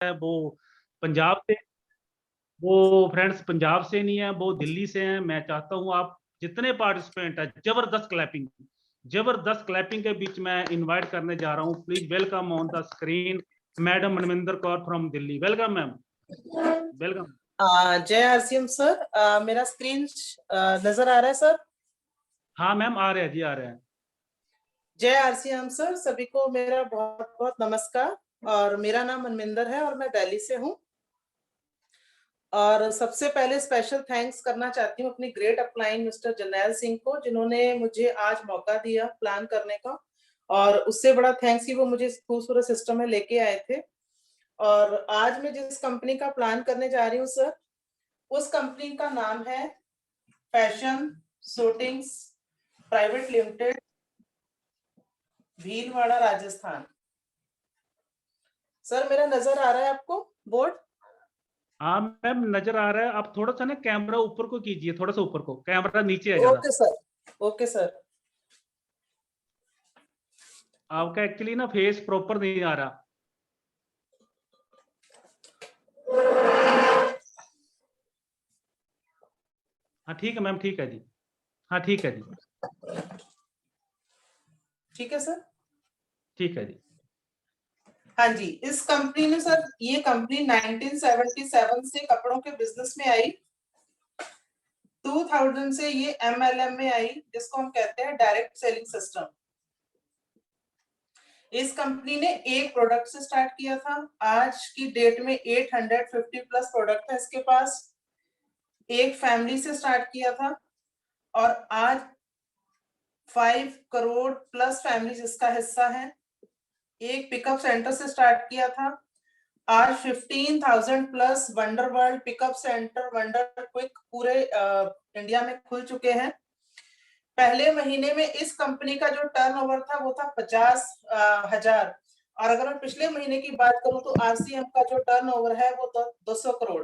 है वो पंजाब से, वो फ्रेंड्स पंजाब से नहीं है, वो दिल्ली से हैं। मैं चाहता हूं आप जितने पार्टिसिपेंट है, जबरदस्त क्लैपिंग के बीच में इनवाइट करने जा रहा हूं। Please welcome on the screen madam Manvinder Kaur from Delhi. Welcome ma'am, welcome. जय आरसीएम सर, मेरा स्क्रीन नजर आ रहा है सर? हाँ मैम, आ रहे हैं जी, आ रहे हैं। जय आरसीएम सर, सभी को मेरा बहुत बहुत नमस्कार। और मेरा नाम मनविंदर है और मैं दिल्ली से हूँ। और सबसे पहले स्पेशल थैंक्स करना चाहती हूँ अपनी great upline mister Jarnail Singh को, जिन्होंने मुझे आज मौका दिया प्लान करने का। और उससे बड़ा थैंक्स कि वो मुझे खूबसूरत सिस्टम में लेके आए थे। और आज मैं जिस कंपनी का प्लान करने जा रही हूँ सर, उस कंपनी का नाम है fashion shootings private limited, Bhilwara Rajasthan. Sir मेरा नजर आ रहा है आपको बोर्ड? हाँ मैम, नजर आ रहा है। आप थोड़ा सा ना कैमरा ऊपर को कीजिए, थोड़ा सा ऊपर को, कैमरा नीचे है ज्यादा। Okay sir, okay sir. आपका एक्चुअली ना फेस प्रॉपर नहीं आ रहा। हाँ ठीक है मैम, ठीक है जी। हाँ ठीक है जी, ठीक है सर। ठीक है जी। हाँ जी, इस कंपनी ने सर, ये कंपनी 1977 से कपड़ों के बिजनेस में आई। 2000 से ये एमएलएम में आई, जिसको हम कहते हैं डायरेक्ट सेलिंग सिस्टम। इस कंपनी ने एक प्रोडक्ट से स्टार्ट किया था। आज की डेट में 850 प्लस प्रोडक्ट है इसके पास। एक फैमिली से स्टार्ट किया था और आज 5 करोड़ प्लस फैमिलीज इसका हिस्सा है। एक पिकअप सेंटर से स्टार्ट किया था। आज 15,000 plus wonder world pickup centre, wonder quick पूरे इंडिया में खुल चुके हैं। पहले महीने में इस कंपनी का जो टर्नओवर था वो था 50,000। और अगर मैं पिछले महीने की बात करूं तो आरसीएम का जो टर्नओवर है वो 200 करोड़।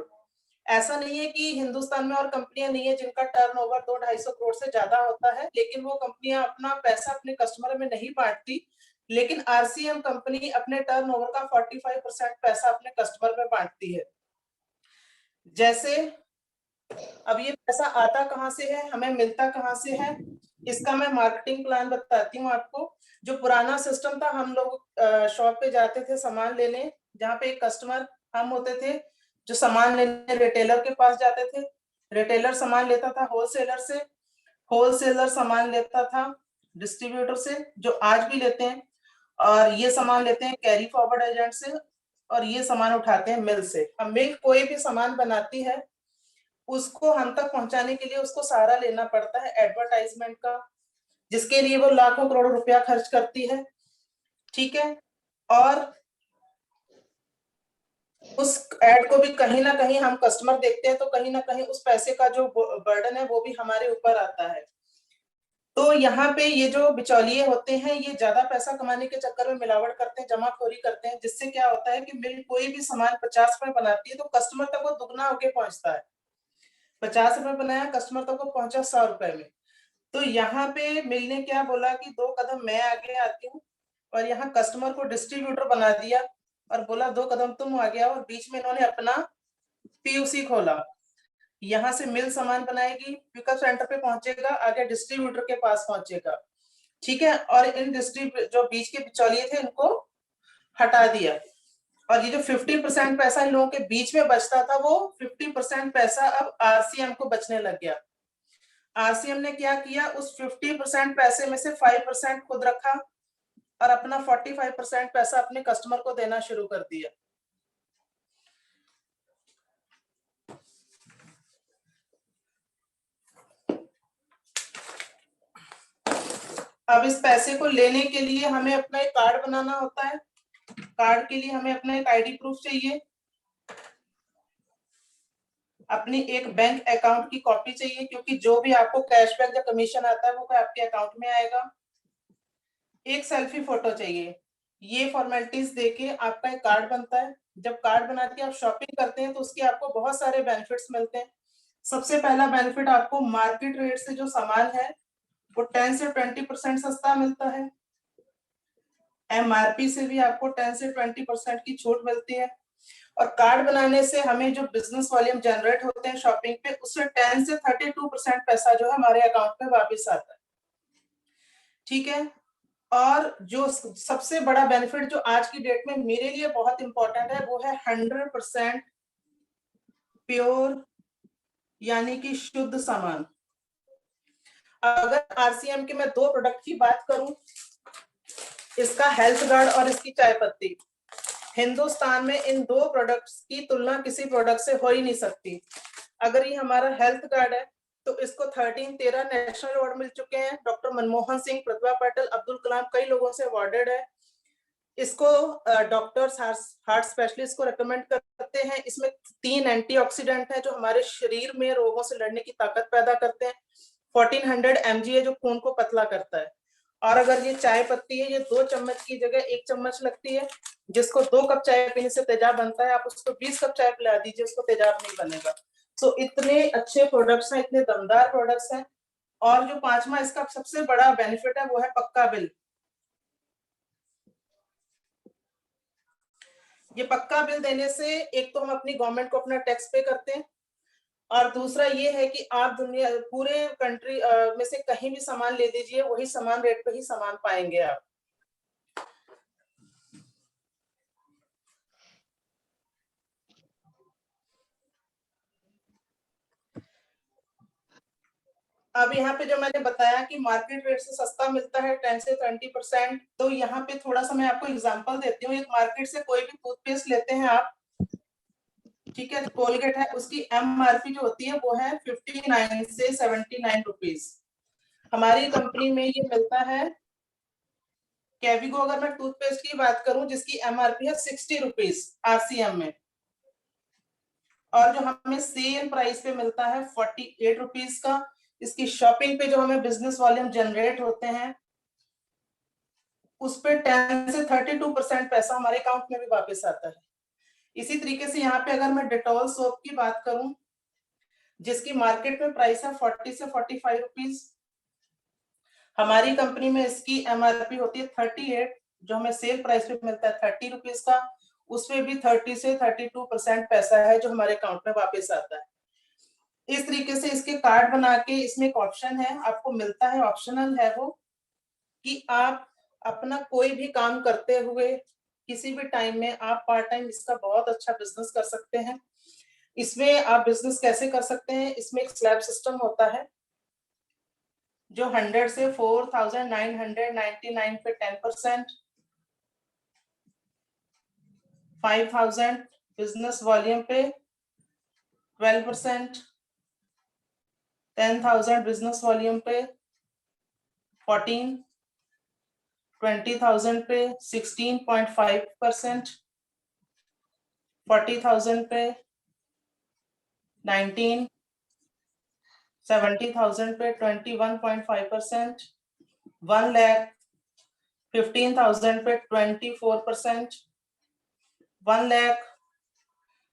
ऐसा नहीं है कि हिंदुस्तान में और कंपनियां नहीं है जिनका टर्नओवर 200-250 करोड़ से ज्यादा होता है, लेकिन वो कंपनियां अपना पैसा अपने कस्टमर में नहीं बांटती। लेकिन आरसीएम कंपनी अपने टर्नओवर का 45% पैसा अपने कस्टमर में बांटती है। जैसे अब ये पैसा आता कहाँ से है, हमें मिलता कहाँ से है, इसका मैं मार्केटिंग प्लान बताती हूँ आपको। जो पुराना सिस्टम था, हम लोग शॉप पे जाते थे सामान लेने, जहाँ पे एक कस्टमर हम होते थे जो सामान लेने रिटेलर के पास जाते थे। रिटेलर सामान लेता था होलसेलर से, होलसेलर सामान लेता था डिस्ट्रीब्यूटर से, जो आज भी लेते हैं। और ये सामान लेते हैं कैरी फॉरवर्ड एजेंट से, और ये सामान उठाते हैं मिल से। अब मिल कोई भी सामान बनाती है, उसको हम तक पहुंचाने के लिए उसको सहारा लेना पड़ता है एडवर्टाइजमेंट का, जिसके लिए वो लाखों करोड़ रुपया खर्च करती है। ठीक है। और उस एड को भी कहीं ना कहीं हम कस्टमर देखते हैं, तो कहीं ना कहीं उस पैसे का जो बर्डन है वो भी हमारे ऊपर आता है। तो यहाँ पे ये जो बिचौलिए होते हैं, ये ज्यादा पैसा कमाने के चक्कर में मिलावट करते हैं, जमाखोरी करते हैं, जिससे क्या होता है कि मिल कोई भी सामान 50 रुपए बनाती है तो कस्टमर तक वो दुगना होके पहुंचता है। 50 रुपए बनाया, कस्टमर तक वो पहुंचा 100 रुपए में। तो यहाँ पे मिल ने क्या बोला कि 2 कदम मैं आगे आती हूँ, और यहाँ कस्टमर को डिस्ट्रीब्यूटर बना दिया और बोला 2 कदम तुम आगे आओ। और बीच में इन्होंने अपना पीयूसी खोला। यहाँ से मिल सामान बनाएगी, पिकअप सेंटर पे पहुंचेगा, आगे डिस्ट्रीब्यूटर के पास पहुंचेगा। ठीक है। और इन जो बीच के बिचौलिए थे इनको हटा दिया। और ये जो 50% पैसा इन लोगों के बीच में बचता था, वो 50% पैसा अब आरसीएम को बचने लग गया। आरसीएम ने क्या किया, उस 50% पैसे में से 5% खुद रखा और अपना 45% पैसा अपने कस्टमर को देना शुरू कर दिया। अब इस पैसे को लेने के लिए हमें अपना एक कार्ड बनाना होता है। कार्ड के लिए हमें अपना एक आईडी प्रूफ चाहिए, अपनी एक बैंक अकाउंट की कॉपी चाहिए, क्योंकि जो भी आपको कैशबैक या कमीशन आता है वो आपके अकाउंट में आएगा। एक सेल्फी फोटो चाहिए। ये फॉर्मेलिटीज देके आपका एक कार्ड बनता है। जब कार्ड बना के आप शॉपिंग करते हैं तो उसके आपको बहुत सारे बेनिफिट्स मिलते हैं। सबसे पहला बेनिफिट, आपको मार्केट रेट से जो सामान है वो 10 से 20% सस्ता मिलता है। एमआरपी से भी आपको 10 से 20% की छूट मिलती है। और कार्ड बनाने से हमें जो बिजनेस वॉल्यूम जनरेट होते हैं शॉपिंग पे, उससे 10 से 32% पैसा जो है हमारे अकाउंट में वापस आता है। ठीक है, और जो सबसे बड़ा बेनिफिट जो आज की डेट में मेरे लिए बहुत इंपॉर्टेंट है वो है 100% प्योर यानी कि शुद्ध सामान। अगर आरसीएम के मैं 2 प्रोडक्ट की बात करूं, इसका हेल्थ गार्ड और इसकी चाय पत्ती, हिंदुस्तान में इन 2 प्रोडक्ट्स की तुलना किसी प्रोडक्ट से हो ही नहीं सकती। अगर ये हमारा हेल्थ कार्ड है तो इसको 13 नेशनल अवार्ड मिल चुके हैं। डॉक्टर मनमोहन सिंह, प्रतिभा पाटिल, अब्दुल कलाम, कई लोगों से अवार्डेड है। इसको डॉक्टर्स हार्ट स्पेशलिस्ट को रेकमेंड करते हैं। इसमें 3 एंटीऑक्सीडेंट है जो हमारे शरीर में रोगों से लड़ने की ताकत पैदा करते हैं। 1400 mg है जो खून को पतला करता है। और अगर ये चाय पत्ती है, ये 2 चम्मच की जगह 1 चम्मच लगती है। जिसको 2 कप चाय पीने से तेजाब बनता है, आप उसको 20 कप चाय पिला दीजिए, उसको तेजाब नहीं बनेगा। तो इतने अच्छे प्रोडक्ट्स हैं, इतने दमदार प्रोडक्ट्स हैं। और जो 5वां इसका सबसे बड़ा बेनिफिट है वो है पक्का बिल। ये पक्का बिल देने से एक तो हम अपनी गवर्नमेंट को अपना टैक्स पे करते हैं, और दूसरा ये है कि आप दुनिया पूरे कंट्री में से कहीं भी सामान ले लीजिए, वही सामान रेट पे ही सामान पाएंगे आप। अब यहाँ पे जो मैंने बताया कि मार्केट रेट से सस्ता मिलता है 10 से 20%, तो यहाँ पे थोड़ा सा मैं आपको एग्जांपल देती हूँ। एक मार्केट से कोई भी टूथपेस्ट लेते हैं आप, ठीक है, कोलगेट है, उसकी एमआरपी जो होती है वो है 59 से 79 रुपीज। हमारी कंपनी में ये मिलता है कैविगो, अगर मैं टूथपेस्ट की बात करूं जिसकी एमआरपी है 60 रुपीज आरसीएम में, और जो हमें सेल प्राइस पे मिलता है 48 रुपीज का। इसकी शॉपिंग पे जो हमें बिजनेस वॉल्यूम जनरेट होते हैं उस पे 10 से 32% पैसा हमारे अकाउंट में भी वापस आता है। इसी तरीके से यहाँ पे अगर मैं डेटॉल सोप की बात करूं जिसकी मार्केट में प्राइस है 40 से 45 रुपीज, हमारी कंपनी में इसकी एमआरपी होती है 38, जो हमें सेल प्राइस पे मिलता है 30 रुपीज का। उसमें भी 30 से 32% पैसा है जो हमारे अकाउंट में वापस आता है। इस तरीके से इसके कार्ड बना के, इसमें एक ऑप्शन है आपको मिलता है, ऑप्शनल है वो, कि आप अपना कोई भी काम करते हुए किसी भी टाइम में आप पार्ट टाइम इसका बहुत अच्छा बिजनेस कर सकते हैं। इसमें आप बिजनेस कैसे कर सकते हैं, इसमें एक स्लैब सिस्टम होता है जो 100 से 4999 पे 10%, 5000 बिजनेस वॉल्यूम पे 12%, 10,000 बिजनेस वॉल्यूम पे 14, 20,000 पे 16.5%, 40,000 पे 19, 70,000 पे 21.5%, 1 लाख 15,000 पे 24%, 1 लाख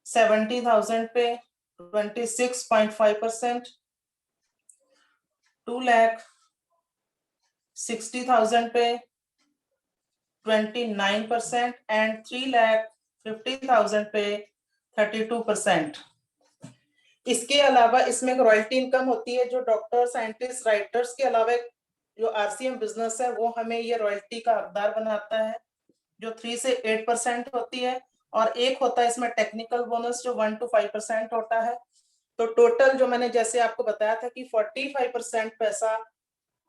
70,000 पे 26.5%, 2 लाख 60,000 पे 29% एंड 3 लाख 50,000 पे 32%। इसके अलावा इसमें एक रॉयल्टी इनकम होती है जो डॉक्टर, साइंटिस्ट, राइटर्स के अलावा जो आरसीएम बिजनेस है वो हमें ये रॉयल्टी का हकदार बनाता है जो 3 से 8% होती है, और एक होता है इसमें टेक्निकल बोनस जो 1 to 5% होता है। तो टोटल जो मैंने जैसे आपको बताया था कि 45% पैसा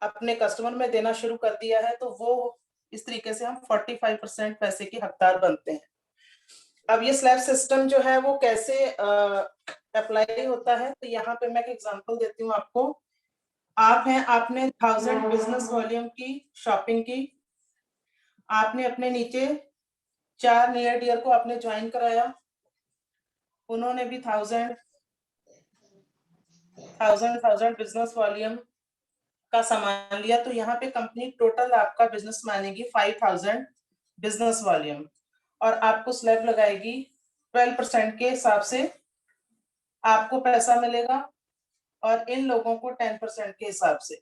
अपने कस्टमर में देना शुरू कर दिया है, तो वो इस तरीके से हम 45% पैसे के हकदार बनते हैं। अब ये स्लैब सिस्टम जो है वो कैसे अप्लाई होता है, तो यहाँ पे मैं एक एग्जांपल देती हूँ आपको। आप हैं, आपने 1000 बिजनेस वॉल्यूम की शॉपिंग की, आपने अपने नीचे 4 नियर डियर को आपने ज्वाइन कराया, उन्होंने भी 1000 बिजनेस वॉल्यूम का सामान लिया, तो यहाँ पे कंपनी टोटल आपका बिजनेस मानेगी 5000 बिजनेस वॉल्यूम, और आपको स्लैब लगाएगी 12% के हिसाब से आपको पैसा मिलेगा, और इन लोगों को 10% के हिसाब से।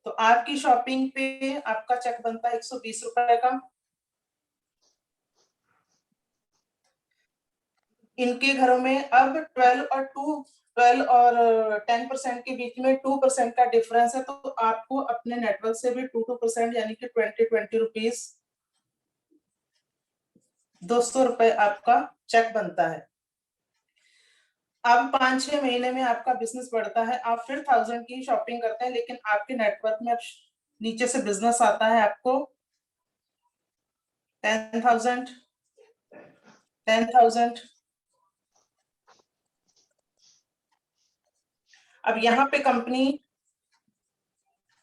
तो आपकी शॉपिंग पे आपका चेक बनता है 120 रुपए का। इनके घरों में अब 12 और 10% के बीच में 2% का डिफरेंस है, तो आपको अपने नेटवर्क से भी 2% यानी कि 20 रुपीज 200 रुपए आपका चेक बनता है। अब 5-6 महीने में आपका बिजनेस बढ़ता है, आप फिर 1000 की शॉपिंग करते हैं, लेकिन आपके नेटवर्क में अब नीचे से बिजनेस आता है आपको 10,000 10,000। अब यहाँ पे कंपनी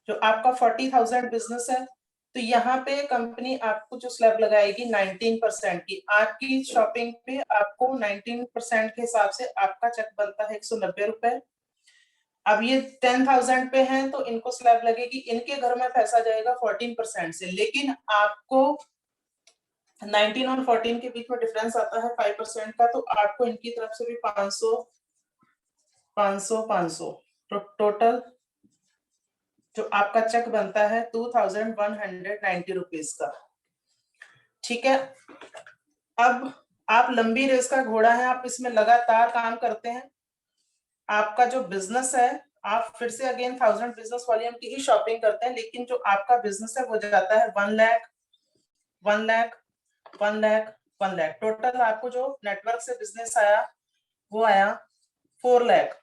जो आपका 40,000 बिजनेस है, तो यहाँ पे कंपनी आपको जो स्लैब लगाएगी 19% की, आपकी शॉपिंग पे आपको 19% के हिसाब से आपका चेक बनता है 190 रुपए। अब ये 10,000 पे हैं तो इनको स्लैब लगेगी, इनके घर में पैसा जाएगा 14% से, लेकिन आपको 19 और 14 के बीच में डिफरेंस आता है 5% का, तो आपको इनकी तरफ से भी 500 500 500 तो टोटल जो आपका चेक बनता है 2,190 रुपीज का। ठीक है, अब आप लंबी रेस का घोड़ा है, आप इसमें लगातार काम करते हैं, आपका जो बिजनेस है आप फिर से अगेन 1000 बिजनेस वॉल्यूम की ही शॉपिंग करते हैं, लेकिन जो आपका बिजनेस है वो जाता है 1 लाख 1 लाख 1 लाख 1 लाख। टोटल आपको जो नेटवर्क से बिजनेस आया वो आया 4 लाख।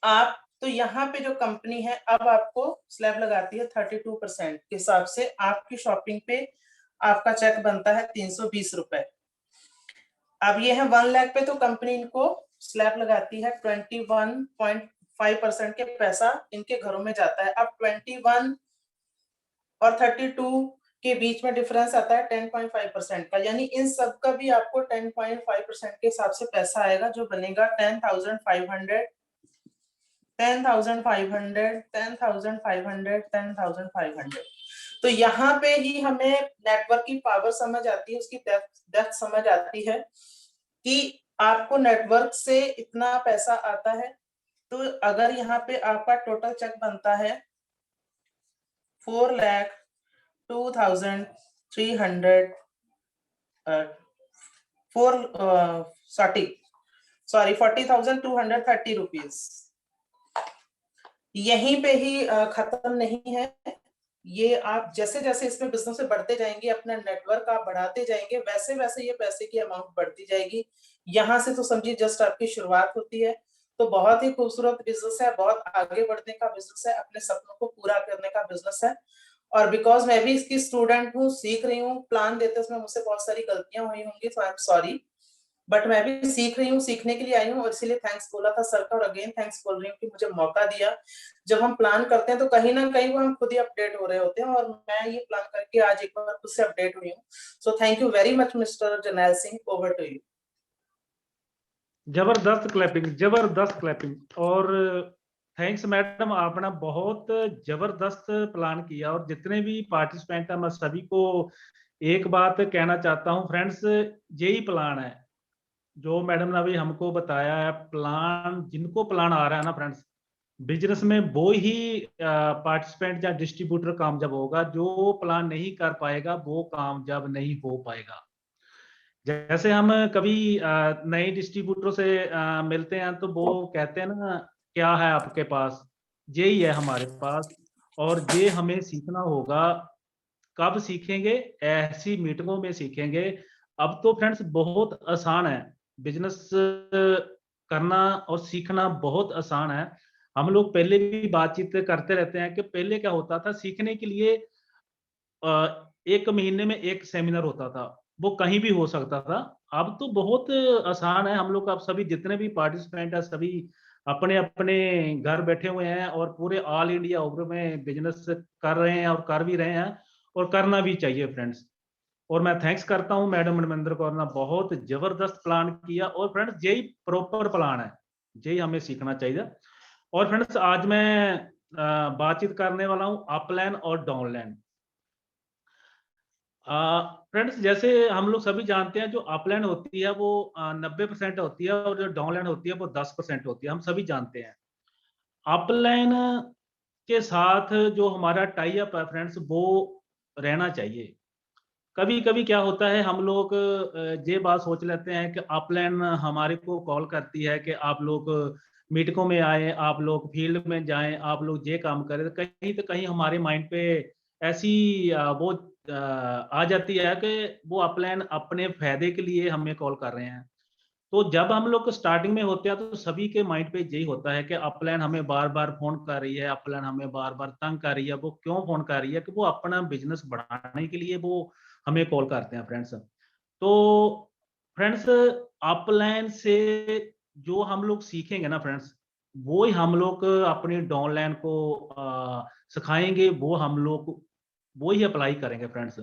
आप तो यहाँ पे जो कंपनी है अब आपको स्लैब लगाती है 32% के हिसाब से, आपकी शॉपिंग पे आपका चेक बनता है 320 रुपए। अब ये है 1 लाख पे, तो कंपनी इनको स्लैब लगाती है 21.5% के पैसा इनके घरों में जाता है। अब 21 और 32 के बीच में डिफरेंस आता है 10.5% का, यानी इन सब का भी आपको 10.5% के हिसाब से पैसा आएगा, जो बनेगा 10,500 10,500 10,500 10,500। तो यहाँ पे ही हमें नेटवर्क की पावर समझ आती है, उसकी डेप्थ समझ आती है कि आपको नेटवर्क से इतना पैसा आता है। तो अगर यहाँ पे आपका टोटल चेक बनता है 40,230 रुपीज, यहीं पे ही खत्म नहीं है। ये आप जैसे जैसे इसमें बिजनेस में बढ़ते जाएंगे, अपना नेटवर्क आप बढ़ाते जाएंगे, वैसे वैसे ये पैसे की अमाउंट बढ़ती जाएगी। यहाँ से तो समझिए जस्ट आपकी शुरुआत होती है। तो बहुत ही खूबसूरत बिजनेस है, बहुत आगे बढ़ने का बिजनेस है, अपने सपनों को पूरा करने का बिजनेस है। और बिकॉज मैं भी इसकी स्टूडेंट हूँ, सीख रही हूँ, प्लान देते उसमें मुझसे बहुत सारी गलतियां हुई होंगी, सो आई एम सॉरी, बट मैं भी सीख रही हूँ, सीखने के लिए आई हूँ, और इसीलिए थैंक्स बोला था सर का, और अगेन थैंक्स बोल रही हूँ कि मुझे मौका दिया। जब हम प्लान करते हैं तो कहीं ना कहीं वो हम खुद ही अपडेट हो रहे होते हैं, और मैं ये प्लान करके आज एक बार खुद से अपडेट हुई हूँ। So thank you very much mister Jarnail Singh, over to you. जबरदस्त क्लैपिंग, जबरदस्त क्लैपिंग। और थैंक्स मैडम, आपने बहुत जबरदस्त प्लान किया, और जितने भी पार्टिसिपेंट हैं मैं सभी को एक बात कहना चाहता हूं फ्रेंड्स, यही प्लान है जो मैडम ने अभी हमको बताया है। प्लान, जिनको प्लान आ रहा है ना फ्रेंड्स बिजनेस में, वो ही पार्टिसिपेंट या डिस्ट्रीब्यूटर कामयाब होगा। जो प्लान नहीं कर पाएगा वो कामयाब नहीं हो पाएगा। जैसे हम कभी नए डिस्ट्रीब्यूटर से मिलते हैं तो वो कहते हैं ना, क्या है आपके पास, यही है हमारे पास, और ये हमें सीखना होगा। कब सीखेंगे? ऐसी मीटिंगों में सीखेंगे। अब तो फ्रेंड्स बहुत आसान है बिजनेस करना, और सीखना बहुत आसान है। हम लोग पहले भी बातचीत करते रहते हैं कि पहले क्या होता था, सीखने के लिए एक महीने में एक सेमिनार होता था, वो कहीं भी हो सकता था। अब तो बहुत आसान है। हम लोग अब सभी जितने भी पार्टिसिपेंट है सभी अपने अपने घर बैठे हुए हैं, और पूरे ऑल इंडिया ओवर में बिजनेस कर रहे हैं, और कर भी रहे हैं, और करना भी चाहिए फ्रेंड्स। और मैं थैंक्स करता हूं मैडम मनमिंदर कौर ने, बहुत जबरदस्त प्लान किया। और फ्रेंड्स यही प्रॉपर प्लान है, यही हमें सीखना चाहिए। और फ्रेंड्स आज मैं बातचीत करने वाला हूं अपलाइन और डाउनलाइन। फ्रेंड्स जैसे हम लोग सभी जानते हैं, जो अपलाइन होती है वो 90% होती है, और जो डाउनलाइन होती है वो 10% होती है, हम सभी जानते हैं। अपलाइन के साथ जो हमारा टाई अप है फ्रेंड्स, वो रहना चाहिए। कभी कभी क्या होता है, हम लोग ये बात सोच लेते हैं कि अपलाइन हमारे को कॉल करती है कि आप लोग मीटिंगों में आए, आप लोग फील्ड में जाएं, आप लोग ये काम करें, तो कहीं हमारे माइंड पे ऐसी वो आ जाती है कि वो अपलाइन अपने फायदे के लिए हमें कॉल कर रहे हैं। तो जब हम लोग स्टार्टिंग में होते हैं तो सभी के माइंड पे यही होता है कि अपलाइन हमें बार बार फोन कर रही है, अपलाइन हमें बार बार तंग कर रही है। वो क्यों फोन कर रही है? कि वो अपना बिजनेस बढ़ाने के लिए वो हमें कॉल करते हैं फ्रेंड्स। तो फ्रेंड्स, अपलाइन से जो हम लोग सीखेंगे ना फ्रेंड्स, वो ही हम लोग अपनी डाउनलाइन को सिखाएंगे, वो हम लोग वो ही अप्लाई करेंगे फ्रेंड्स।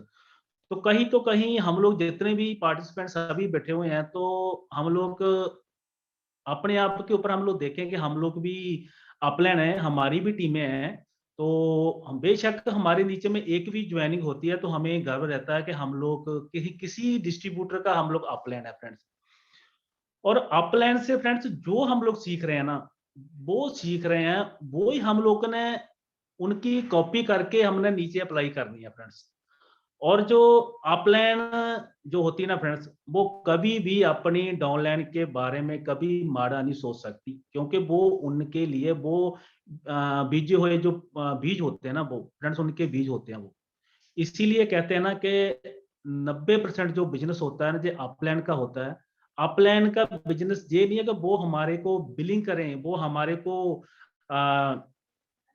तो कहीं हम लोग जितने भी पार्टिसिपेंट सभी बैठे हुए हैं, तो हम लोग अपने आप के ऊपर हम लोग देखें कि हम लोग भी अपलाइन है, हमारी भी टीमें हैं। तो हम बेशक हमारे नीचे में एक भी ज्वाइनिंग होती है तो हमें गर्व रहता है कि हम लोग किसी डिस्ट्रीब्यूटर का हम लोग अपलाइन है फ्रेंड्स। और अपलाइन से फ्रेंड्स जो हम लोग सीख रहे हैं ना, वो सीख रहे हैं, वो ही हम लोगों ने उनकी कॉपी करके हमने नीचे अप्लाई करनी है फ्रेंड्स। और जो अपलाइन जो होती है ना फ्रेंड्स, वो कभी भी अपनी डाउनलाइन के बारे में कभी माड़ा नहीं सोच सकती, क्योंकि वो उनके लिए वो बीजे हुए जो बीज होते हैं ना, वो फ्रेंड्स उनके बीज होते हैं वो। इसीलिए कहते हैं ना कि 90% जो बिजनेस होता है ना, जो अपलाइन का होता है। अपलाइन का बिजनेस ये नहीं है कि वो हमारे को बिलिंग करें, वो हमारे को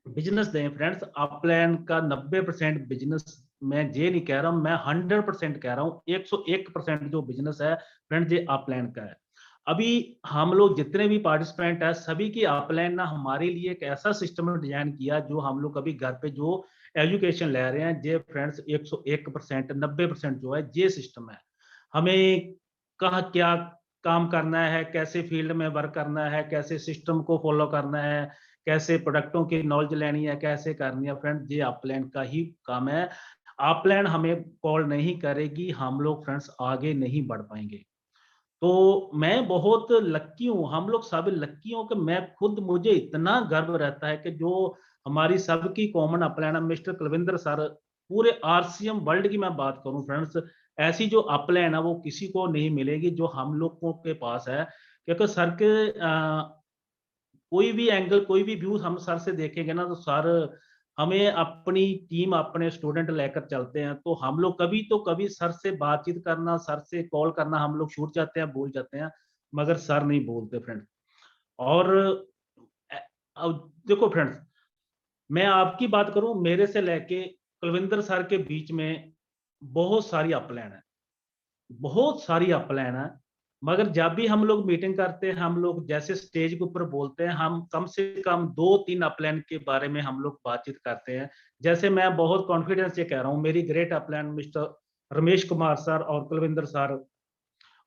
बिजनेस दें फ्रेंड्स। अपलाइन का 90% बिजनेस, मैं ये नहीं कह रहा हूं, मैं 100% कह रहा हूं, 101% जो बिजनेस है फ्रेंड्स, ये अपलाइन का है। अभी हम लोग जितने भी पार्टिसिपेंट है, सभी की अपलाइन ना हमारे लिए एक ऐसा सिस्टम डिजाइन किया, जो हम लोग अभी घर पे जो एजुकेशन ले रहे हैं, ये फ्रेंड्स 101% 90% जो है ये सिस्टम है। हमें कहाँ क्या काम करना है, कैसे फील्ड में वर्क करना है, कैसे सिस्टम को फॉलो करना है, कैसे प्रोडक्टों की नॉलेज लेनी है, कैसे करनी है फ्रेंड्स, ये अपलाइन का ही काम है। अपलाइन हमें कॉल नहीं करेगी, हम लोग फ्रेंड्स आगे नहीं बढ़ पाएंगे। तो मैं बहुत लक्की हूँ, हम लोग सब लक्की हूँ कि मैं खुद, मुझे इतना गर्व रहता है कि जो हमारी सबकी common upline mister Kulwinder sir, पूरे आरसीएम वर्ल्ड की मैं बात करूं फ्रेंड्स, ऐसी जो अपलाइन है वो किसी को नहीं मिलेगी जो हम लोगों के पास है। क्योंकि सर के कोई भी एंगल, कोई भी व्यू हम सर से देखेंगे ना, तो सर हमें अपनी टीम, अपने स्टूडेंट लेकर चलते हैं। तो हम लोग कभी तो कभी सर से बातचीत करना, सर से कॉल करना हम लोग छूट जाते हैं, भूल जाते हैं, मगर सर नहीं भूलते फ्रेंड्स। और अब देखो फ्रेंड्स, मैं आपकी बात करूं, मेरे से लेके कुलविंदर सर के बीच में बहुत सारी अपलाइन है, बहुत सारी अपलाइन है। मगर जब भी हम लोग मीटिंग करते हैं, हम लोग जैसे स्टेज के ऊपर बोलते हैं, हम कम से कम 2-3 अपलाइन के बारे में हम लोग बातचीत करते हैं। जैसे मैं बहुत कॉन्फिडेंस से कह रहा हूँ, मेरी great upline mister Ramesh Kumar sir और कुलविंदर सर,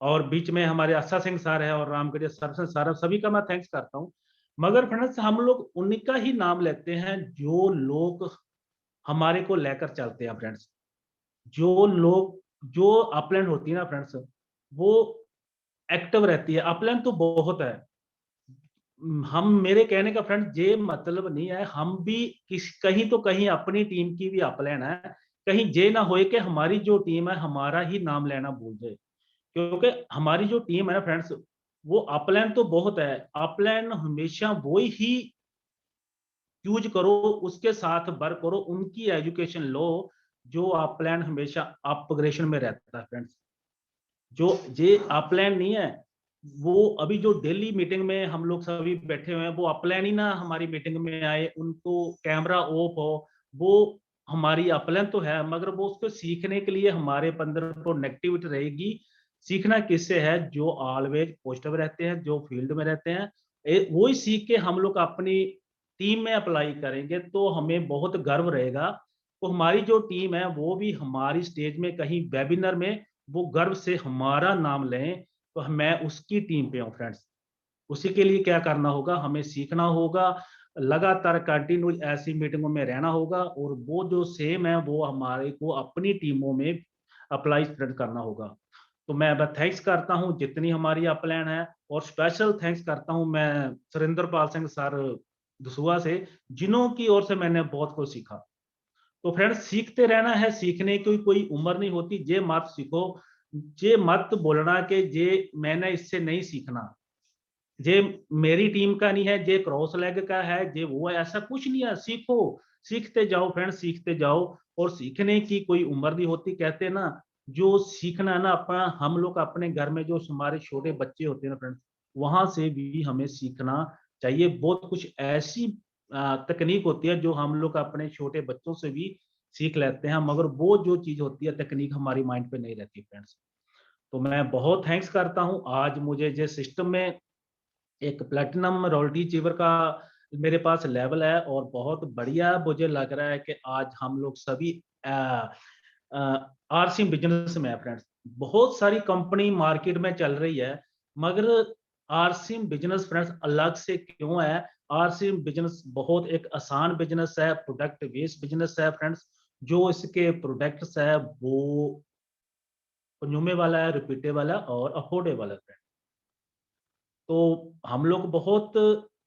और बीच में हमारे आशा सिंह सर है और रामगढ़ सर, सभी का मैं थैंक्स करता हूँ। मगर फ्रेंड्स, हम लोग उन्हीं का ही नाम लेते हैं जो लोग हमारे को लेकर चलते हैं फ्रेंड्स। जो लोग, जो अपलाइन होती है ना फ्रेंड्स, वो एक्टिव रहती है। अपलाइन तो बहुत है, हम, मेरे कहने का फ्रेंड ये मतलब नहीं है, हम भी कहीं तो कहीं अपनी टीम की भी अपलाइन है। कहीं ये ना होए कि हमारी जो टीम है हमारा ही नाम लेना भूल जाए। क्योंकि हमारी जो टीम है ना फ्रेंड्स, वो अपलाइन तो बहुत है। अपलाइन हमेशा वो ही यूज करो, उसके साथ वर्क करो, उनकी एजुकेशन लो। जो अपलाइन हमेशा अपग्रेडेशन में रहता है फ्रेंड्स। जो ये अपलाइन नहीं है, वो अभी जो डेली मीटिंग में हम लोग सभी बैठे हुए हैं, वो अपलाइन ही ना हमारी मीटिंग में आए, उनको कैमरा ऑफ हो, वो हमारी अपलाइन तो है, मगर वो उसको सीखने के लिए हमारे अंदर को नेगेटिविटी रहेगी। सीखना किससे है? जो ऑलवेज पॉजिटिव रहते हैं, जो फील्ड में रहते हैं। वो ही सीख के हम लोग अपनी टीम में अप्लाई करेंगे तो हमें बहुत गर्व रहेगा। तो हमारी जो टीम है वो भी हमारी स्टेज में कहीं वेबिनार में वो गर्व से हमारा नाम लें, तो मैं उसकी टीम पे हूँ फ्रेंड्स। उसी के लिए क्या करना होगा? हमें सीखना होगा, लगातार कंटिन्यू ऐसी मीटिंगों में रहना होगा, और वो जो सेम है वो हमारे को अपनी टीमों में अप्लाई करना होगा। तो मैं बस थैंक्स करता हूँ जितनी हमारी अपलाइन है, और स्पेशल थैंक्स करता हूँ मैं सुरेंद्र पाल सिंह सर दसुआ से, जिन्हों की ओर से मैंने बहुत कुछ सीखा। तो फ्रेंड्स सीखते रहना है, सीखने की कोई उम्र नहीं होती। जे मत सीखो, जे मत बोलना कि जे मैंने इससे नहीं सीखना, जे मेरी टीम का नहीं है, जे क्रॉस लेग का है, जे वो है, ऐसा कुछ नहीं है। सीखो, सीखते जाओ फ्रेंड्स, सीखते जाओ। और सीखने की कोई उम्र नहीं होती। कहते हैं ना, जो सीखना है ना, अपना हम लोग अपने घर में जो हमारे छोटे बच्चे होते हैं ना फ्रेंड्स, वहां से भी हमें सीखना चाहिए। बहुत कुछ ऐसी तकनीक होती है जो हम लोग अपने छोटे बच्चों से भी सीख लेते हैं, मगर वो जो चीज होती है तकनीक हमारी माइंड पे नहीं रहती फ्रेंड्स। तो मैं बहुत थैंक्स करता हूँ आज मुझे जिस सिस्टम में एक प्लेटिनम रॉयल्टी अचीवर का मेरे पास लेवल है, और बहुत बढ़िया मुझे लग रहा है कि आज हम लोग सभी आरसीएम बिजनेस में है फ्रेंड्स। बहुत सारी कंपनी मार्केट में चल रही है, मगर आरसीएम बिजनेस फ्रेंड्स अलग से क्यों है? आरसीएम बिजनेस बहुत एक आसान बिजनेस है, प्रोडक्ट बेस्ड बिजनेस है फ्रेंड्स। जो इसके प्रोडक्ट्स है वो कंज्यूमेबल है, रिपीटेबल है और अफोर्डेबल है फ्रेंड्स। तो हम लोग बहुत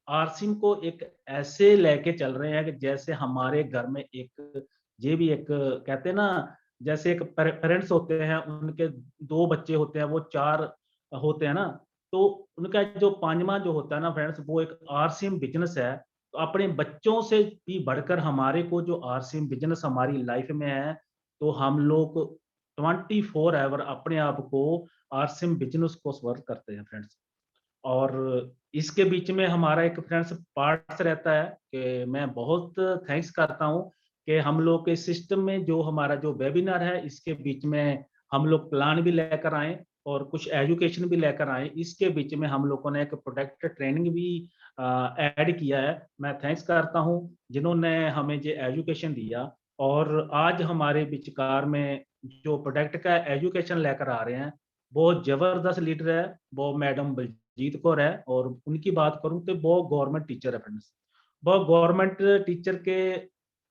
आरसीएम को एक ऐसे लेके चल रहे हैं कि जैसे हमारे घर में एक, ये भी एक कहते हैं ना, जैसे एक पेरेंट्स होते हैं, उनके 2 बच्चे होते हैं, वो 4 होते हैं ना, तो उनका जो 5वां जो होता है ना फ्रेंड्स, वो एक आरसीएम बिजनेस है। तो अपने बच्चों से भी बढ़कर हमारे को जो आरसीएम बिजनेस हमारी लाइफ में है, तो हम लोग 24 आवर अपने आप को आरसीएम बिजनेस को सर्व करते हैं फ्रेंड्स। और इसके बीच में हमारा एक फ्रेंड्स पार्ट्स रहता है कि मैं बहुत थैंक्स करता हूँ कि हम लोग के सिस्टम में जो हमारा जो वेबिनार है, इसके बीच में हम लोग प्लान भी लेकर आए और कुछ एजुकेशन भी लेकर आए। इसके बीच में हम लोगों ने एक प्रोडक्ट ट्रेनिंग भी ऐड किया है। मैं थैंक्स करता हूँ जिन्होंने हमें ये एजुकेशन दिया। और आज हमारे विचकार में जो प्रोडक्ट का एजुकेशन लेकर आ रहे हैं, बहुत जबरदस्त लीडर है, वो मैडम जीत कौर है। और उनकी बात करूं तो वो गवर्नमेंट टीचर है फ्रेंड्स। वो गवर्नमेंट टीचर के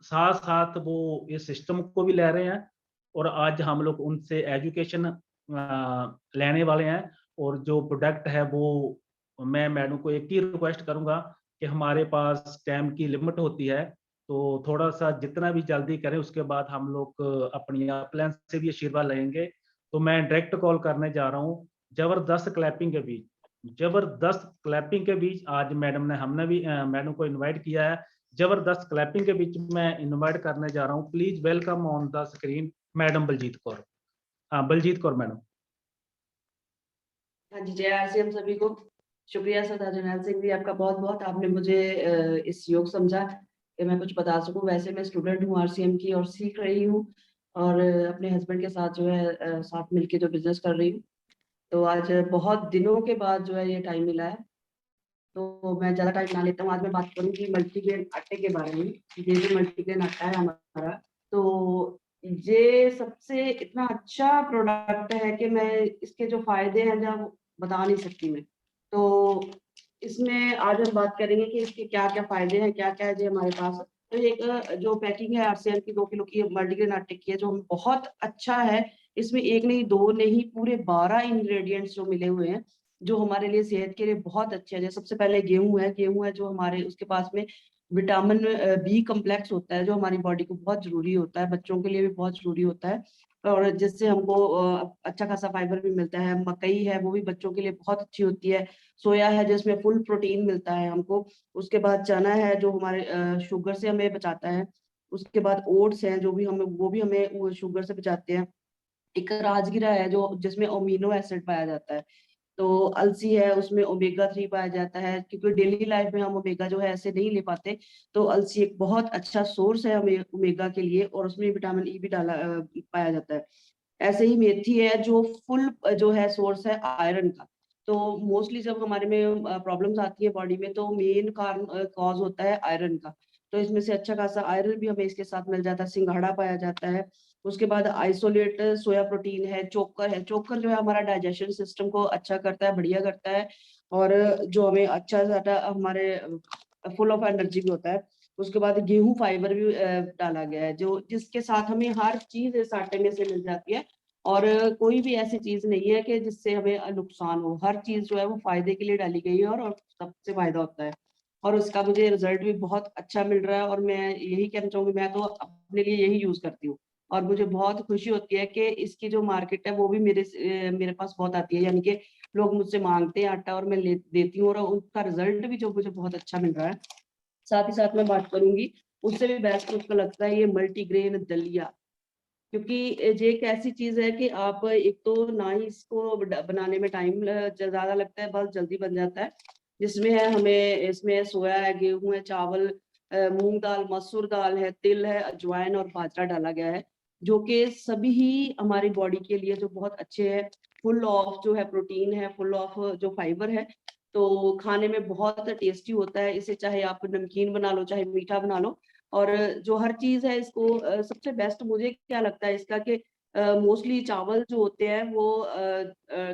साथ साथ वो इस सिस्टम को भी ले रहे हैं। और आज हम लोग उनसे एजुकेशन लेने वाले हैं। और जो प्रोडक्ट है वो, मैं मैडम को एक ही रिक्वेस्ट करूंगा कि हमारे पास टाइम की लिमिट होती है, तो थोड़ा सा जितना भी जल्दी करें, उसके बाद हम लोग अपनी अपलाइन से भी आशीर्वाद लेंगे। तो मैं डायरेक्ट कॉल करने जा रहा हूँ। जबरदस्त क्लैपिंग के बीच, जबरदस्त क्लैपिंग के बीच आज मैडम ने, हमने भी मैडम को इनवाइट किया है। जबरदस्त क्लैपिंग के बीच मैं इनवाइट करने जा रहा हूँ। Please welcome on the screen madam Baljit Kaur. हाँ, बलजीत कौर मैडम। हाँ जी, जय आरसीएम सभी को। शुक्रिया सरदार जरनैल सिंह जी, आपका बहुत बहुत। आपने मुझे इस योग समझा कि मैं कुछ बता सकूं। वैसे मैं स्टूडेंट हूँ आरसीएम की और सीख रही हूँ, और अपने हस्बैंड के साथ जो है साथ मिलके जो बिजनेस कर रही हूँ। तो आज बहुत दिनों के बाद जो है ये टाइम मिला है, तो मैं ज़्यादा टाइम ना लेता हूँ। आज मैं बात करूँगी मल्टीग्रेन आटे के बारे में। ये जो मल्टीग्रेन आटा है हमारा, तो ये सबसे इतना अच्छा प्रोडक्ट है कि मैं इसके जो फायदे हैं जो बता नहीं सकती मैं। तो इसमें आज हम बात करेंगे कि इसके क्या क्या फायदे हैं, क्या क्या है जी हमारे पास। तो एक जो पैकिंग है आरसीएम की 2 किलो की मल्टीग्रेन आटे की है, जो बहुत अच्छा है। इसमें एक नहीं, दो नहीं, पूरे 12 इंग्रेडिएंट्स जो मिले हुए हैं, जो हमारे लिए सेहत के लिए बहुत अच्छे हैं। जैसे सबसे पहले गेहूं है जो हमारे उसके पास में विटामिन बी कम्प्लेक्स होता है, जो हमारी बॉडी को बहुत जरूरी होता है, बच्चों के लिए भी बहुत जरूरी होता है, और जिससे हमको अच्छा खासा फाइबर भी मिलता है। मकई है, वो भी बच्चों के लिए बहुत अच्छी होती है। सोया है जिसमें फुल प्रोटीन मिलता है हमको। उसके बाद चना है जो हमारे शुगर से हमें बचाता है। उसके बाद ओट्स हैं जो भी हमें, वो भी हमें शुगर से बचाते हैं। एक राजगिरा है जो जिसमें अमीनो एसिड पाया जाता है। तो अलसी है, उसमें ओमेगा 3 पाया जाता है, क्योंकि डेली लाइफ में हम ओमेगा जो है ऐसे नहीं ले पाते। तो अलसी एक बहुत अच्छा सोर्स है ओमेगा के लिए, और उसमें विटामिन ई भी पाया जाता है। ऐसे ही मेथी है जो फुल जो है सोर्स है आयरन का। तो मोस्टली जब हमारे में प्रॉब्लम्स आती है बॉडी में, तो मेन कारण कॉज होता है आयरन का। तो इसमें से अच्छा खासा आयरन भी हमें इसके साथ मिल जाता है। सिंघाड़ा पाया जाता है। उसके बाद आइसोलेट सोया प्रोटीन है। चोकर है, चोकर जो है हमारा डाइजेशन सिस्टम को अच्छा करता है, बढ़िया करता है, और जो हमें अच्छा ज्यादा हमारे फुल ऑफ एनर्जी भी होता है। उसके बाद गेहूं फाइबर भी डाला गया है, जो जिसके साथ हमें हर चीज इस आटे में से मिल जाती है। और कोई भी ऐसी चीज नहीं है कि जिससे हमें नुकसान हो। हर चीज जो है वो फायदे के लिए डाली गई है, और सबसे फायदा होता है। और उसका मुझे रिजल्ट भी बहुत अच्छा मिल रहा है। और मैं यही कहना चाहूंगी, मैं तो अपने लिए यही यूज करती हूँ और मुझे बहुत खुशी होती है कि इसकी जो मार्केट है वो भी मेरे पास बहुत आती है, यानी कि लोग मुझसे मांगते हैं आटा और मैं देती हूँ और उसका रिजल्ट भी जो मुझे बहुत अच्छा मिल रहा है। साथ ही साथ मैं बात करूंगी, उससे भी बेस्ट मुझको लगता है ये मल्टीग्रेन दलिया, क्योंकि ये एक ऐसी चीज है कि आप एक तो ना ही इसको बनाने में टाइम ज्यादा लगता है, बहुत जल्दी बन जाता है। जिसमें है हमें इसमें सोया है, गेहूं है, चावल, मूंग दाल, मसूर दाल है, तिल है, अजवाइन और बाजरा डाला गया है, जो कि सभी ही हमारी बॉडी के लिए जो बहुत अच्छे हैं। फुल ऑफ जो है प्रोटीन है, फुल ऑफ जो फाइबर है, तो खाने में बहुत टेस्टी होता है। इसे चाहे आप नमकीन बना लो, चाहे मीठा बना लो। और जो हर चीज है इसको सबसे बेस्ट मुझे क्या लगता है इसका कि मोस्टली चावल जो होते हैं वो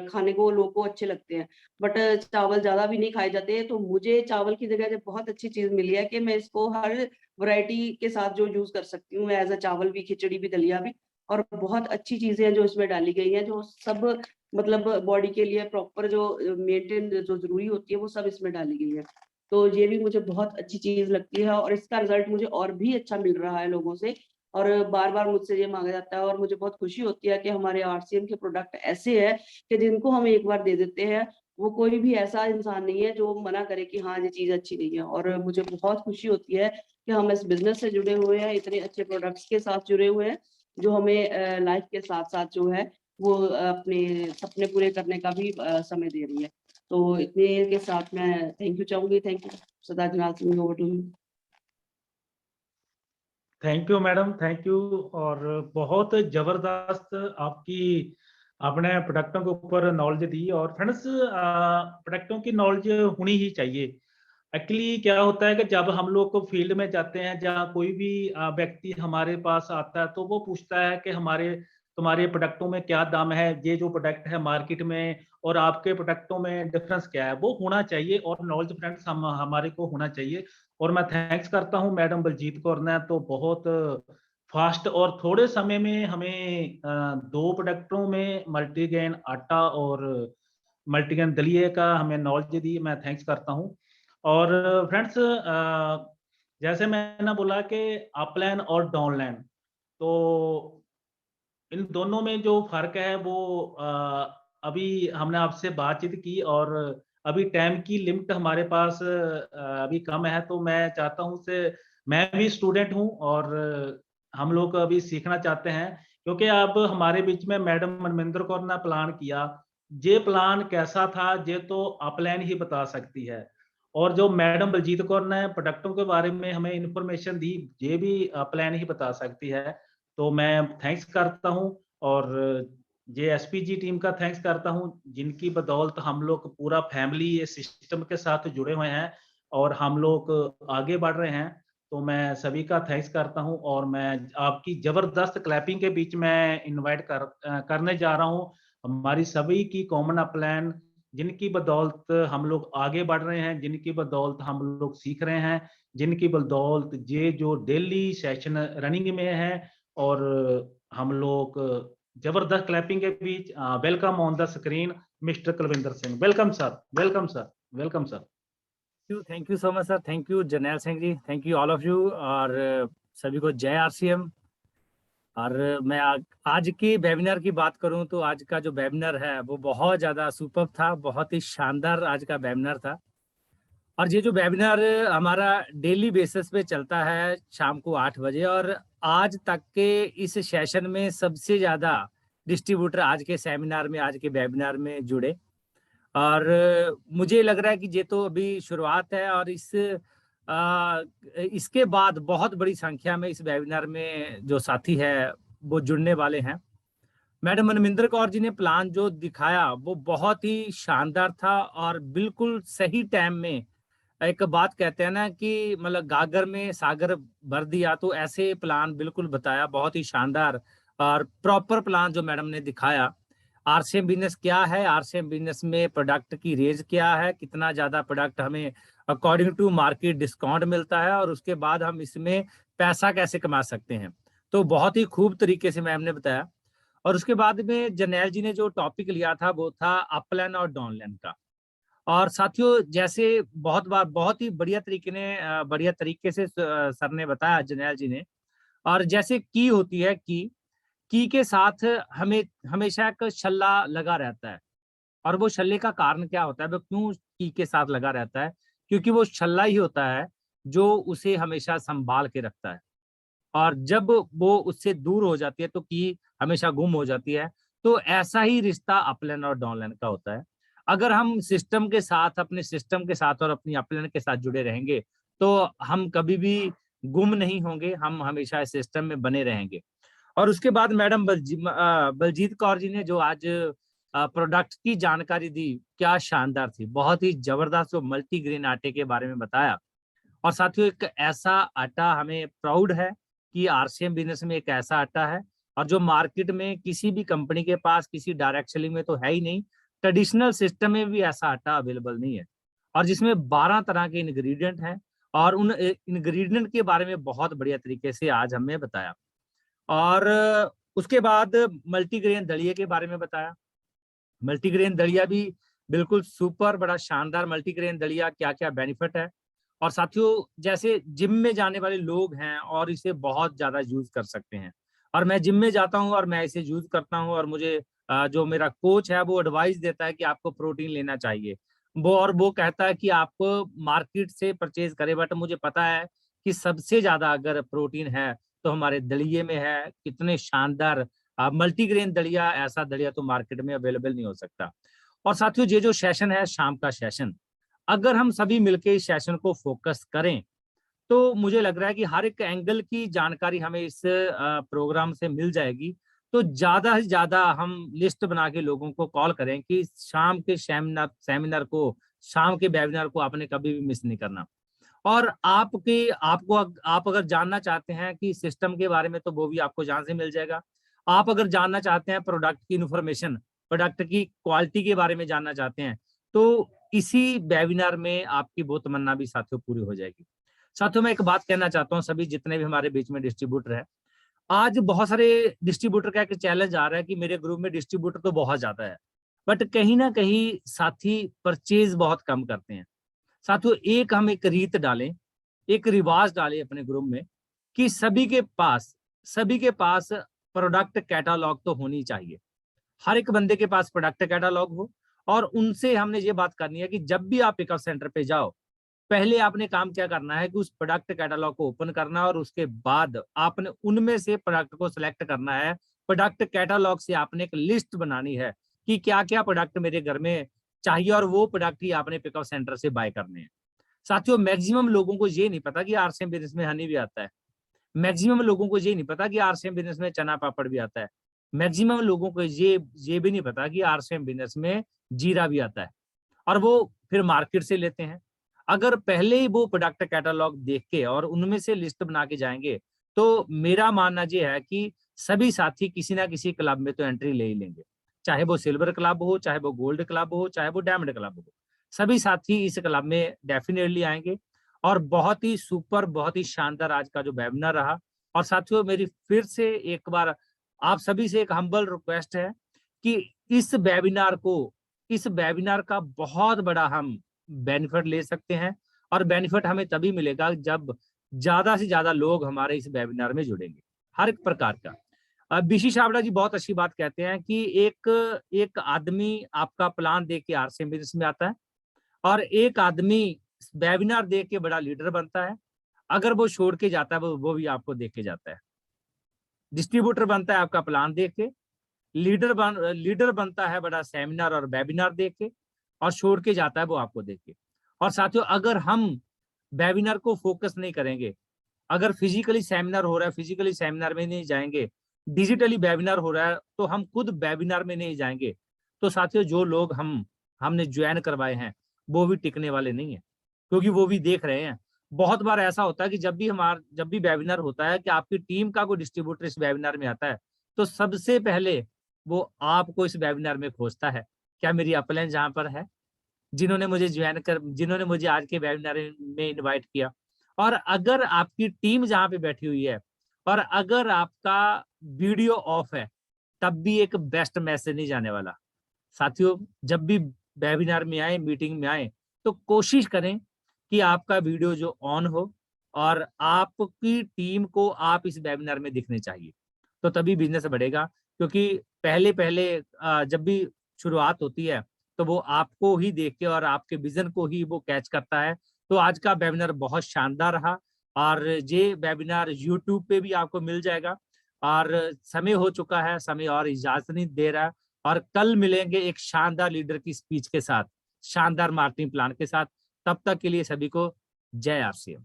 खाने को लोगों को अच्छे लगते हैं, बट चावल ज्यादा भी नहीं खाए जाते। तो मुझे चावल की जगह जब बहुत अच्छी चीज मिली है कि मैं इसको हर वैरायटी के साथ जो यूज कर सकती हूँ, एज अ चावल भी, खिचड़ी भी, दलिया भी। और बहुत अच्छी चीजें हैं जो इसमें डाली गई हैं, जो सब मतलब बॉडी के लिए प्रॉपर जो मेंटेन जो जरूरी होती है वो सब इसमें डाली गई है। तो ये भी मुझे बहुत अच्छी चीज लगती है और इसका रिजल्ट मुझे और भी अच्छा मिल रहा है लोगों से। और बार बार मुझसे ये मांगा जाता है और मुझे बहुत खुशी होती है कि हमारे आरसीएम के प्रोडक्ट ऐसे हैं कि जिनको हम एक बार दे देते हैं, वो कोई भी ऐसा इंसान नहीं है जो मना करे कि हाँ ये चीज अच्छी नहीं है। और मुझे बहुत खुशी होती है कि हम इस बिजनेस से जुड़े हुए हैं, इतने अच्छे प्रोडक्ट्स के साथ जुड़े हुए हैं, जो हमें लाइफ के साथ साथ जो है वो अपने सपने पूरे करने का भी समय दे रही है। तो इतने के साथ मैं थैंक यू चाहूंगी। थैंक यू सदा जनाब Singh, over to you. Thank you madam, thank you. और बहुत जबरदस्त आपकी आपने प्रोडक्टों के ऊपर नॉलेज दी। और फ्रेंड्स, प्रोडक्टों की नॉलेज होनी ही चाहिए। एक्चुअली क्या होता है कि जब हम लोग को फील्ड में जाते हैं, जहाँ कोई भी व्यक्ति हमारे पास आता है, तो वो पूछता है कि तुम्हारे प्रोडक्टों में क्या दाम है, ये जो प्रोडक्ट है मार्केट में और आपके प्रोडक्टों में डिफरेंस क्या है, वो होना चाहिए। और नॉलेज फ्रेंड्स हमारे को होना चाहिए। और मैं थैंक्स करता हूँ मैडम बलजीत कौर ने, तो बहुत फास्ट और थोड़े समय में हमें दो प्रोडक्टों में मल्टीग्रेन आटा और मल्टीग्रेन दलिए का हमें नॉलेज दी। मैं थैंक्स करता हूँ। और फ्रेंड्स, जैसे मैंने बोला कि अपलाइन और डाउनलाइन, तो इन दोनों में जो फर्क है वो अभी हमने आपसे बातचीत की और अभी टाइम की लिमिट हमारे पास अभी कम है, तो मैं चाहता हूँ से मैं भी स्टूडेंट हूँ और हम लोग अभी सीखना चाहते हैं, क्योंकि अब हमारे बीच में मैडम मनमिंदर कौर ने प्लान किया। ये प्लान कैसा था ये तो अपलाइन ही बता सकती है, और जो मैडम बलजीत कौर ने प्रोडक्टों के बारे में हमें इंफॉर्मेशन दी, ये भी अपलाइन ही बता सकती है। तो मैं थैंक्स करता हूँ और जे एसपीजी टीम का थैंक्स करता हूँ, जिनकी बदौलत हम लोग पूरा फैमिली ये सिस्टम के साथ जुड़े हुए हैं और हम लोग आगे बढ़ रहे हैं। तो मैं सभी का थैंक्स करता हूँ और मैं आपकी जबरदस्त क्लैपिंग के बीच में इनवाइट करने जा रहा हूँ हमारी सभी की कॉमन अपलाइन, जिनकी बदौलत हम लोग आगे बढ़ रहे हैं, जिनकी बदौलत हम लोग सीख रहे हैं, जिनकी बदौलत ये जो डेली सेशन रनिंग में है। और हम लोग जबरदस्त क्लैपिंग के बीच welcome on the screen mister Kulwinder Singh. Welcome sir, welcome sir, welcome sir. Thank you so much sir. Thank you Jarnail Singh ji, thank you all of you. और सभी को जय आरसीएम। और मैं आज की वेबिनार की बात करूं तो आज का जो वेबिनार है वो बहुत ज़्यादा सुपर्ब था, बहुत ही शानदार आज का वेबिनार था। और ये जो वेबिनार हमारा डेली बेसिस पे चलता है शाम को 8 बजे, और आज तक के इस सेशन में सबसे ज़्यादा डिस्ट्रीब्यूटर आज के सेमिनार में, आज के वेबिनार में जुड़े। और मुझे लग रहा है कि ये तो अभी शुरुआत है और इसके बाद बहुत बड़ी संख्या में इस वेबिनार में जो साथी है वो जुड़ने वाले हैं। मैडम मनमिंदर कौर जी ने प्लान जो दिखाया वो बहुत ही शानदार था और बिल्कुल सही टाइम में। एक बात कहते हैं ना कि मतलब गागर में सागर भर दिया, तो ऐसे प्लान बिल्कुल बताया, बहुत ही शानदार और प्रॉपर प्लान जो मैडम ने दिखाया। आरसीएम बिजनेस क्या है, आरसीएम बिजनेस में प्रोडक्ट की रेंज क्या है, कितना ज्यादा प्रोडक्ट हमें अकॉर्डिंग टू मार्केट डिस्काउंट मिलता है, और उसके बाद हम इसमें पैसा कैसे कमा सकते हैं। तो बहुत ही खूब तरीके से मैम ने बताया। और उसके बाद में जर्नैल जी ने जो टॉपिक लिया था वो था अपलाइन और डाउनलाइन का। और साथियों, जैसे बहुत बार बहुत ही बढ़िया तरीके से सर ने बताया, जरनैल जी ने, और जैसे की होती है, की के साथ हमें हमेशा एक छल्ला लगा रहता है। और वो छल्ले का कारण क्या होता है, वो क्यों की के साथ लगा रहता है? क्योंकि वो छल्ला ही होता है जो उसे हमेशा संभाल के रखता है, और जब वो उससे दूर हो जाती है तो की हमेशा गुम हो जाती है। तो ऐसा ही रिश्ता अपलाइन और डाउनलाइन का होता है। अगर हम सिस्टम के साथ, अपने सिस्टम के साथ और अपनी अपलाइन के साथ जुड़े रहेंगे, तो हम कभी भी गुम नहीं होंगे, हम हमेशा इस सिस्टम में बने रहेंगे। और उसके बाद मैडम बलजीत कौर जी ने जो आज प्रोडक्ट की जानकारी दी, क्या शानदार थी, बहुत ही जबरदस्त। वो मल्टीग्रेन आटे के बारे में बताया। और साथियों, एक ऐसा आटा हमें प्राउड है कि आरसीएम बिजनेस में एक ऐसा आटा है, और जो मार्केट में किसी भी कंपनी के पास, किसी डायरेक्ट सेलिंग में तो है ही नहीं, ट्रेडिशनल सिस्टम में भी ऐसा आटा अवेलेबल नहीं है, और जिसमें 12 तरह के इंग्रेडिएंट हैं। और उन इंग्रेडिएंट के बारे में बहुत बढ़िया तरीके से आज हमें बताया। और उसके बाद मल्टीग्रेन दलिये के बारे में बताया। मल्टीग्रेन दलिया भी बिल्कुल सुपर, बड़ा शानदार मल्टीग्रेन दलिया, क्या क्या बेनिफिट है। और साथियों, जैसे जिम में जाने वाले लोग हैं और इसे बहुत ज्यादा यूज कर सकते हैं, और मैं जिम में जाता हूं और मैं इसे यूज करता हूं, और मुझे जो मेरा कोच है वो एडवाइस देता है कि आपको प्रोटीन लेना चाहिए। वो कहता है कि आप मार्केट से परचेज करें, बट मुझे पता है कि सबसे ज्यादा अगर प्रोटीन है तो हमारे दलिये में है। कितने शानदार मल्टीग्रेन दलिया, ऐसा दलिया तो मार्केट में अवेलेबल नहीं हो सकता। और साथियों, ये जो सेशन है शाम का सेशन, अगर हम सभी मिलकर इस सेशन को फोकस करें, तो मुझे लग रहा है कि हर एक एंगल की जानकारी हमें इस प्रोग्राम से मिल जाएगी। तो ज्यादा से ज्यादा हम लिस्ट बना के लोगों को कॉल करें कि शाम के सेमिनार को, शाम के वेबिनार को आपने कभी भी मिस नहीं करना। और आप अगर जानना चाहते हैं कि सिस्टम के बारे में, तो वो भी आपको जहां से मिल जाएगा। आप अगर जानना चाहते हैं प्रोडक्ट की इन्फॉर्मेशन, प्रोडक्ट की क्वालिटी के बारे में जानना चाहते हैं, तो इसी वेबिनार में आपकी वो तमन्ना भी साथियों पूरी हो जाएगी। साथियों, मैं एक बात कहना चाहता हूँ, सभी जितने भी हमारे बीच में डिस्ट्रीब्यूटर है, आज बहुत सारे डिस्ट्रीब्यूटर का एक चैलेंज आ रहा है कि मेरे ग्रुप में डिस्ट्रीब्यूटर तो बहुत ज्यादा है, बट कहीं ना कहीं साथी परचेज बहुत कम करते हैं। साथियों, हम एक रीत डालें, एक रिवाज डालें अपने ग्रुप में कि सभी के पास प्रोडक्ट कैटालॉग तो होनी चाहिए। हर एक बंदे के पास प्रोडक्ट कैटालॉग हो, और उनसे हमने ये बात करनी है कि जब भी आप पिकअप सेंटर पे जाओ, पहले आपने काम क्या करना है कि उस प्रोडक्ट कैटालॉग को ओपन करना है, और उसके बाद आपने उनमें से प्रोडक्ट को सिलेक्ट करना है। प्रोडक्ट कैटालॉग से आपने एक लिस्ट बनानी है कि क्या क्या प्रोडक्ट मेरे घर में चाहिए, और वो प्रोडक्ट ही आपने पिकअप सेंटर से बाय करने हैं। साथियों, मैक्सिमम लोगों को ये नहीं पता कि आरसीएम बिजनेस में हनी भी आता है। मैक्सिमम लोगों को ये नहीं पता कि आरसीएम बिजनेस में चना पापड़ भी आता है। मैक्सिमम लोगों को ये भी नहीं पता कि आरसीएम बिजनेस में जीरा भी आता है, और वो फिर मार्केट से लेते हैं। अगर पहले ही वो प्रोडक्ट कैटलॉग देख के और उनमें से लिस्ट बना के जाएंगे, तो मेरा मानना ये है कि सभी साथी किसी ना किसी क्लब में तो एंट्री ले ही लेंगे। चाहे वो सिल्वर क्लब हो, चाहे वो गोल्ड क्लब हो, चाहे वो डायमंड क्लब हो, सभी साथी इस क्लब में डेफिनेटली आएंगे। और बहुत ही सुपर, बहुत ही शानदार आज का जो वेबिनार रहा। और साथियों, मेरी फिर से एक बार आप सभी से एक हम्बल रिक्वेस्ट है कि इस वेबिनार का बहुत बड़ा हम बेनिफिट ले सकते हैं, और बेनिफिट हमें तभी मिलेगा जब ज्यादा से ज्यादा लोग हमारे इस वेबिनार में जुड़ेंगे, हर एक प्रकार का। बीसी छाबड़ा जी बहुत अच्छी बात कहते हैं कि एक आदमी आपका प्लान देख के आरसीएम बिजनेस में आता है, और एक आदमी वेबिनार देख के बड़ा लीडर बनता है। अगर वो छोड़ के जाता है, वो भी आपको देख के जाता है। डिस्ट्रीब्यूटर बनता है आपका प्लान देख के, लीडर बनता है बड़ा सेमिनार और वेबिनार देख के, और छोड़ के जाता है वो आपको देख के। और साथियों, अगर हम वेबिनार को फोकस नहीं करेंगे, अगर फिजिकली सेमिनार हो रहा है, फिजिकली सेमिनार में नहीं जाएंगे, डिजिटली वेबिनार हो रहा है तो हम खुद वेबिनार में नहीं जाएंगे, तो साथियों, जो लोग हमने ज्वाइन करवाए हैं वो भी टिकने वाले नहीं है, क्योंकि वो भी देख रहे हैं। बहुत बार ऐसा होता है कि जब भी वेबिनार होता है कि आपकी टीम का कोई डिस्ट्रीब्यूटर इस वेबिनार में आता है, तो सबसे पहले वो आपको इस वेबिनार में खोजता है, क्या मेरी अपलाइन जहां पर है, जिन्होंने मुझे आज के वेबिनार में इनवाइट किया। और अगर आपकी टीम जहां पे बैठी हुई है, और अगर आपका वीडियो ऑफ है, तब भी एक बेस्ट मैसेज नहीं जाने वाला। साथियों, जब भी वेबिनार में आए, मीटिंग में आए, तो कोशिश करें कि आपका वीडियो जो ऑन हो और आपकी टीम को आप इस वेबिनार में दिखने चाहिए, तो तभी बिजनेस बढ़ेगा। क्योंकि पहले पहले जब भी शुरुआत होती है तो वो आपको ही देख के और आपके विजन को ही वो कैच करता है। तो आज का वेबिनार बहुत शानदार रहा और ये वेबिनार यूट्यूब पे भी आपको मिल जाएगा। और समय हो चुका है, समय और इजाजत नहीं दे रहा है, और कल मिलेंगे एक शानदार लीडर की स्पीच के साथ, शानदार मार्केटिंग प्लान के साथ। तब तक के लिए सभी को जय आरसीएम।